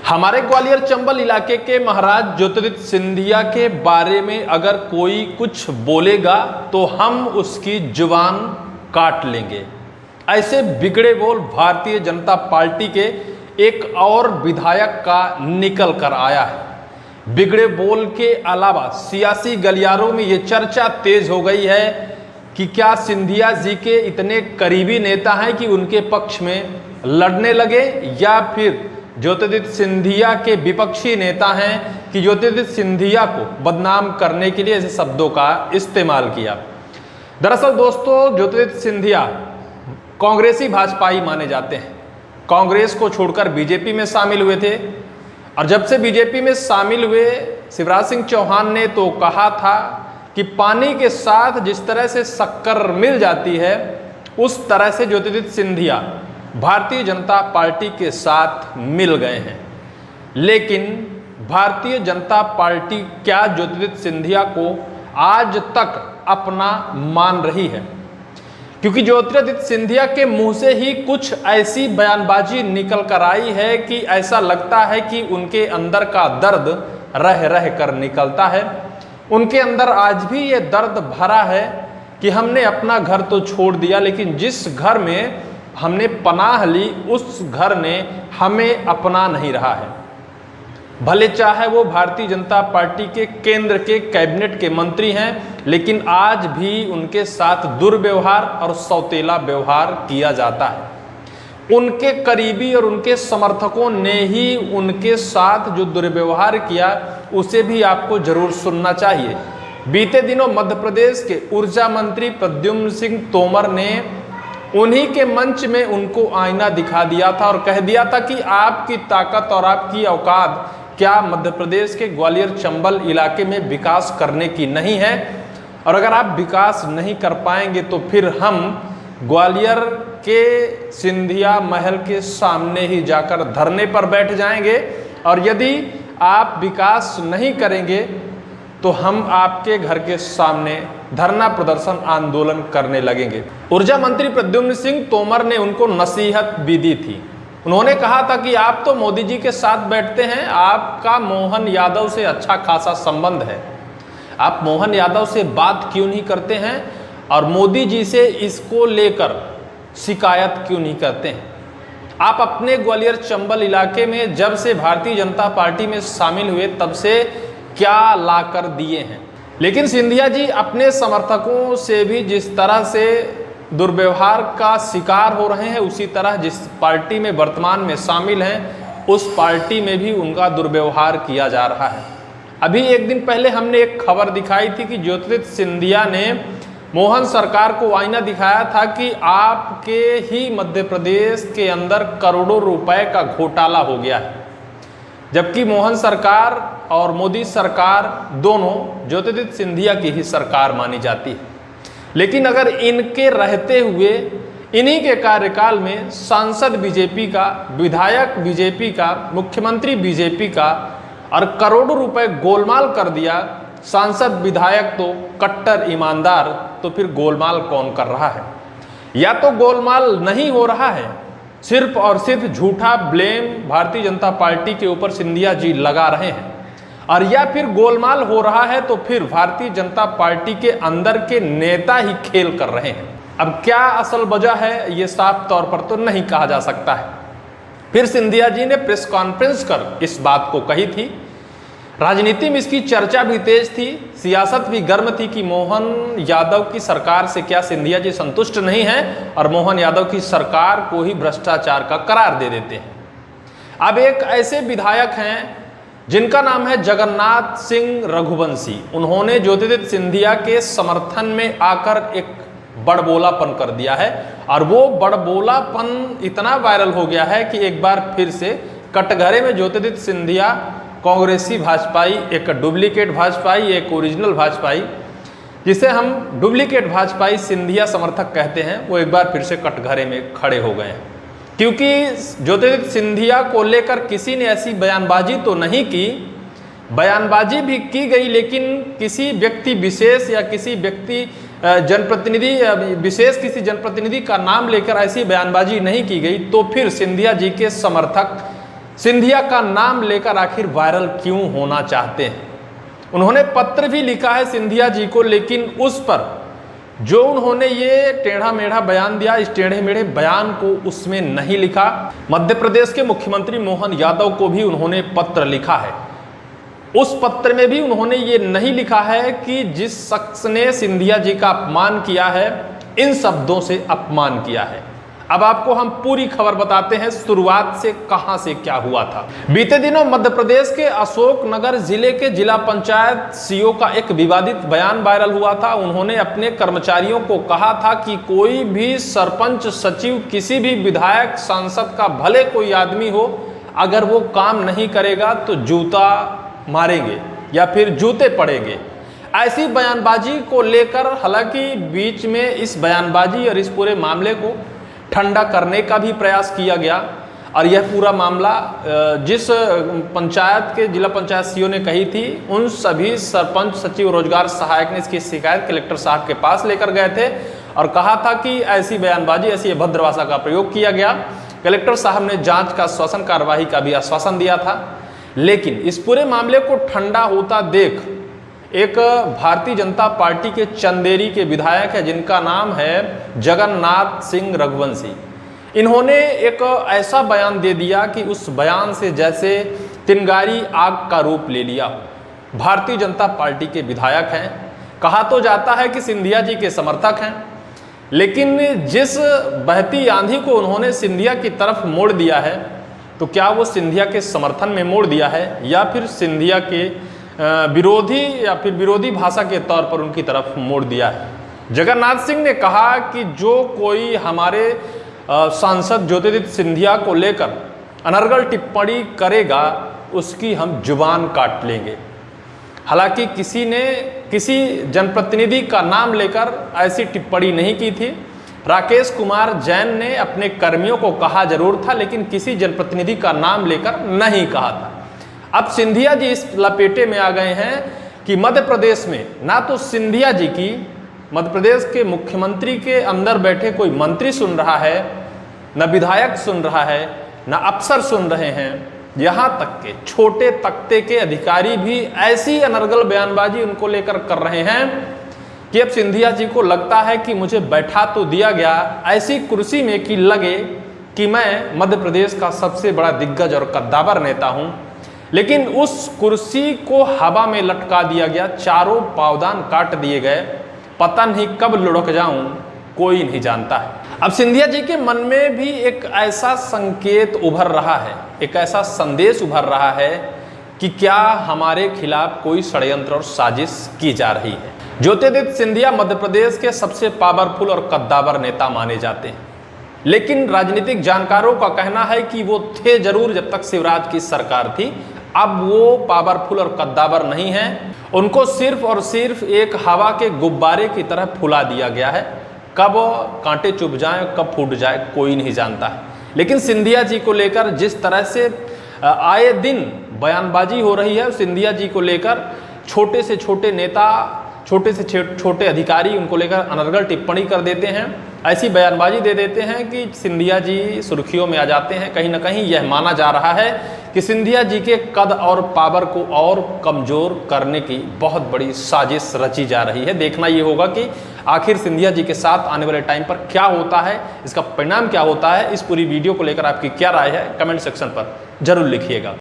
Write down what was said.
हमारे ग्वालियर चंबल इलाके के महाराज ज्योतिरादित्य सिंधिया के बारे में अगर कोई कुछ बोलेगा तो हम उसकी जुबान काट लेंगे, ऐसे बिगड़े बोल भारतीय जनता पार्टी के एक और विधायक का निकल कर आया है। बिगड़े बोल के अलावा सियासी गलियारों में ये चर्चा तेज हो गई है कि क्या सिंधिया जी के इतने करीबी नेता हैं कि उनके पक्ष में लड़ने लगे, या फिर ज्योतिरादित्य सिंधिया के विपक्षी नेता हैं कि ज्योतिरादित्य सिंधिया को बदनाम करने के लिए ऐसे शब्दों का इस्तेमाल किया। दरअसल दोस्तों, ज्योतिरादित्य सिंधिया कांग्रेसी भाजपाई माने जाते हैं। कांग्रेस को छोड़कर बीजेपी में शामिल हुए थे और जब से बीजेपी में शामिल हुए शिवराज सिंह चौहान ने तो कहा था कि पानी के साथ जिस तरह से शक्कर मिल जाती है उस तरह से ज्योतिरादित्य सिंधिया भारतीय जनता पार्टी के साथ मिल गए हैं। लेकिन भारतीय जनता पार्टी क्या ज्योतिरादित्य सिंधिया को आज तक अपना मान रही है? क्योंकि ज्योतिरादित्य सिंधिया के मुंह से ही कुछ ऐसी बयानबाजी निकल कर आई है कि ऐसा लगता है कि उनके अंदर का दर्द रह रह कर निकलता है। उनके अंदर आज भी ये दर्द भरा है कि हमने अपना घर तो छोड़ दिया, लेकिन जिस घर में हमने पनाह ली उस घर ने हमें अपना नहीं रहा है। भले चाहे वो भारतीय जनता पार्टी के केंद्र के कैबिनेट के मंत्री हैं, लेकिन आज भी उनके साथ दुर्व्यवहार और सौतेला व्यवहार किया जाता है। उनके करीबी और उनके समर्थकों ने ही उनके साथ जो दुर्व्यवहार किया उसे भी आपको जरूर सुनना चाहिए। बीते दिनों मध्य प्रदेश के ऊर्जा मंत्री प्रद्युम्न सिंह तोमर ने उन्हीं के मंच में उनको आईना दिखा दिया था और कह दिया था कि आपकी ताकत और आपकी औकात क्या मध्य प्रदेश के ग्वालियर चंबल इलाके में विकास करने की नहीं है, और अगर आप विकास नहीं कर पाएंगे तो फिर हम ग्वालियर के सिंधिया महल के सामने ही जाकर धरने पर बैठ जाएंगे, और यदि आप विकास नहीं करेंगे तो हम आपके घर के सामने धरना प्रदर्शन आंदोलन करने लगेंगे। ऊर्जा मंत्री प्रद्युम्न सिंह तोमर ने उनको नसीहत भी दी थी। उन्होंने कहा था कि आप तो मोदी जी के साथ बैठते हैं, आपका मोहन यादव से अच्छा खासा संबंध है, आप मोहन यादव से बात क्यों नहीं करते हैं और मोदी जी से इसको लेकर शिकायत क्यों नहीं करते हैं? आप अपने ग्वालियर चंबल इलाके में जब से भारतीय जनता पार्टी में शामिल हुए तब से क्या ला कर दिए हैं? लेकिन सिंधिया जी अपने समर्थकों से भी जिस तरह से दुर्व्यवहार का शिकार हो रहे हैं, उसी तरह जिस पार्टी में वर्तमान में शामिल हैं उस पार्टी में भी उनका दुर्व्यवहार किया जा रहा है। अभी एक दिन पहले हमने एक खबर दिखाई थी कि ज्योतिरादित्य सिंधिया ने मोहन सरकार को आईना दिखाया था कि आपके ही मध्य प्रदेश के अंदर करोड़ों रुपए का घोटाला हो गया है, जबकि मोहन सरकार और मोदी सरकार दोनों ज्योतिरादित्य सिंधिया की ही सरकार मानी जाती है। लेकिन अगर इनके रहते हुए इन्हीं के कार्यकाल में सांसद बीजेपी का, विधायक बीजेपी का, मुख्यमंत्री बीजेपी का और करोड़ों रुपए गोलमाल कर दिया, सांसद विधायक तो कट्टर ईमानदार, तो फिर गोलमाल कौन कर रहा है? या तो गोलमाल नहीं हो रहा है, सिर्फ और सिर्फ झूठा ब्लेम भारतीय जनता पार्टी के ऊपर सिंधिया जी लगा रहे हैं, और या फिर गोलमाल हो रहा है तो फिर भारतीय जनता पार्टी के अंदर के नेता ही खेल कर रहे हैं। अब क्या असल वजह है ये साफ तौर पर तो नहीं कहा जा सकता है। फिर सिंधिया जी ने प्रेस कॉन्फ्रेंस कर इस बात को कही थी। राजनीति में इसकी चर्चा भी तेज थी, सियासत भी गर्म थी कि मोहन यादव की सरकार से क्या सिंधिया जी संतुष्ट नहीं हैं और मोहन यादव की सरकार को ही भ्रष्टाचार का करार दे देते हैं। अब एक ऐसे विधायक हैं जिनका नाम है जगन्नाथ सिंह रघुवंशी। उन्होंने ज्योतिरादित्य सिंधिया के समर्थन में आकर एक बड़बोलापन कर दिया है, और वो बड़बोलापन इतना वायरल हो गया है कि एक बार फिर से कटघरे में ज्योतिरादित्य सिंधिया कांग्रेसी भाजपाई, एक डुप्लीकेट भाजपाई, एक ओरिजिनल भाजपाई, जिसे हम डुप्लीकेट भाजपाई सिंधिया समर्थक कहते हैं, वो एक बार फिर से कटघरे में खड़े हो गए हैं। क्योंकि ज्योतिरादित्य सिंधिया को लेकर किसी ने ऐसी बयानबाजी तो नहीं की, बयानबाजी भी की गई, लेकिन किसी व्यक्ति विशेष या किसी व्यक्ति जनप्रतिनिधि विशेष किसी जनप्रतिनिधि का नाम लेकर ऐसी बयानबाजी नहीं की गई। तो फिर सिंधिया जी के समर्थक सिंधिया का नाम लेकर आखिर वायरल क्यों होना चाहते हैं। उन्होंने पत्र भी लिखा है सिंधिया जी को, लेकिन उस पर जो उन्होंने ये टेढ़ा मेढ़ा बयान दिया, इस टेढ़े मेढ़े बयान को उसमें नहीं लिखा। मध्य प्रदेश के मुख्यमंत्री मोहन यादव को भी उन्होंने पत्र लिखा है। उस पत्र में भी उन्होंने ये नहीं लिखा है कि जिस शख्स ने सिंधिया जी का अपमान किया है, इन शब्दों से अपमान किया है। अब आपको हम पूरी खबर बताते हैं, शुरुआत से कहां से क्या हुआ था। बीते दिनों मध्य प्रदेश के अशोकनगर जिले के जिला पंचायत सीईओ का एक विवादित बयान वायरल हुआ था। उन्होंने अपने कर्मचारियों को कहा था कि कोई भी सरपंच, सचिव, किसी भी विधायक, सांसद का भले कोई आदमी हो, अगर वो काम नहीं करेगा तो जूता मारेंगे या फिर जूते पड़ेंगे। ऐसी बयानबाजी को लेकर हालांकि बीच में इस बयानबाजी और इस पूरे मामले को ठंडा करने का भी प्रयास किया गया, और यह पूरा मामला जिस पंचायत के जिला पंचायत सीईओ ने कही थी, उन सभी सरपंच, सचिव, रोजगार सहायक ने इसकी शिकायत कलेक्टर साहब के पास लेकर गए थे और कहा था कि ऐसी बयानबाजी, ऐसी अभद्र भाषा का प्रयोग किया गया। कलेक्टर साहब ने जांच का आश्वासन, कार्रवाई का भी आश्वासन दिया था। लेकिन इस पूरे मामले को ठंडा होता देख एक भारतीय जनता पार्टी के चंदेरी के विधायक है जिनका नाम है जगन्नाथ सिंह रघुवंशी, इन्होंने एक ऐसा बयान दे दिया कि उस बयान से जैसे तिनगारी आग का रूप ले लिया। भारतीय जनता पार्टी के विधायक हैं, कहा तो जाता है कि सिंधिया जी के समर्थक हैं, लेकिन जिस बहती आंधी को उन्होंने सिंधिया की तरफ मोड़ दिया है, तो क्या वो सिंधिया के समर्थन में मोड़ दिया है या फिर सिंधिया के विरोधी या फिर विरोधी भाषा के तौर पर उनकी तरफ मोड़ दिया है। जगन्नाथ सिंह ने कहा कि जो कोई हमारे सांसद ज्योतिरादित्य सिंधिया को लेकर अनर्गल टिप्पणी करेगा, उसकी हम जुबान काट लेंगे। हालांकि किसी ने किसी जनप्रतिनिधि का नाम लेकर ऐसी टिप्पणी नहीं की थी। राकेश कुमार जैन ने अपने कर्मियों को कहा जरूर था, लेकिन किसी जनप्रतिनिधि का नाम लेकर नहीं कहा था। अब सिंधिया जी इस लपेटे में आ गए हैं कि मध्य प्रदेश में ना तो सिंधिया जी की मध्य प्रदेश के मुख्यमंत्री के अंदर बैठे कोई मंत्री सुन रहा है, न विधायक सुन रहा है, न अफसर सुन रहे हैं, यहाँ तक के छोटे तख्ते के अधिकारी भी ऐसी अनर्गल बयानबाजी उनको लेकर कर रहे हैं कि अब सिंधिया जी को लगता है कि मुझे बैठा तो दिया गया ऐसी कुर्सी में कि लगे कि मैं मध्य प्रदेश का सबसे बड़ा दिग्गज और कद्दावर नेता हूँ, लेकिन उस कुर्सी को हवा में लटका दिया गया, चारों पावदान काट दिए गए। पता नहीं कब लुढ़क जाऊं, कोई नहीं जानता है। अब सिंधिया जी के मन में भी एक ऐसा संकेत उभर रहा है, एक ऐसा संदेश उभर रहा है कि क्या हमारे खिलाफ कोई षड्यंत्र और साजिश की जा रही है। ज्योतिरादित्य सिंधिया मध्य प्रदेश के सबसे पावरफुल और कद्दावर नेता माने जाते हैं, लेकिन राजनीतिक जानकारों का कहना है कि वो थे जरूर जब तक शिवराज की सरकार थी। अब वो पावरफुल और कद्दावर नहीं हैं, उनको सिर्फ और सिर्फ एक हवा के गुब्बारे की तरह फुला दिया गया है। कब कांटे चुभ जाएं, कब फूट जाए, कोई नहीं जानता है। लेकिन सिंधिया जी को लेकर जिस तरह से आए दिन बयानबाजी हो रही है, सिंधिया जी को लेकर छोटे से छोटे नेता, छोटे से छोटे अधिकारी उनको लेकर अनर्गल टिप्पणी कर देते हैं, ऐसी बयानबाजी दे देते हैं कि सिंधिया जी सुर्खियों में आ जाते हैं। कहीं ना कहीं यह माना जा रहा है कि सिंधिया जी के कद और पावर को और कमज़ोर करने की बहुत बड़ी साजिश रची जा रही है। देखना ये होगा कि आखिर सिंधिया जी के साथ आने वाले टाइम पर क्या होता है, इसका परिणाम क्या होता है। इस पूरी वीडियो को लेकर आपकी क्या राय है, कमेंट सेक्शन पर जरूर लिखिएगा।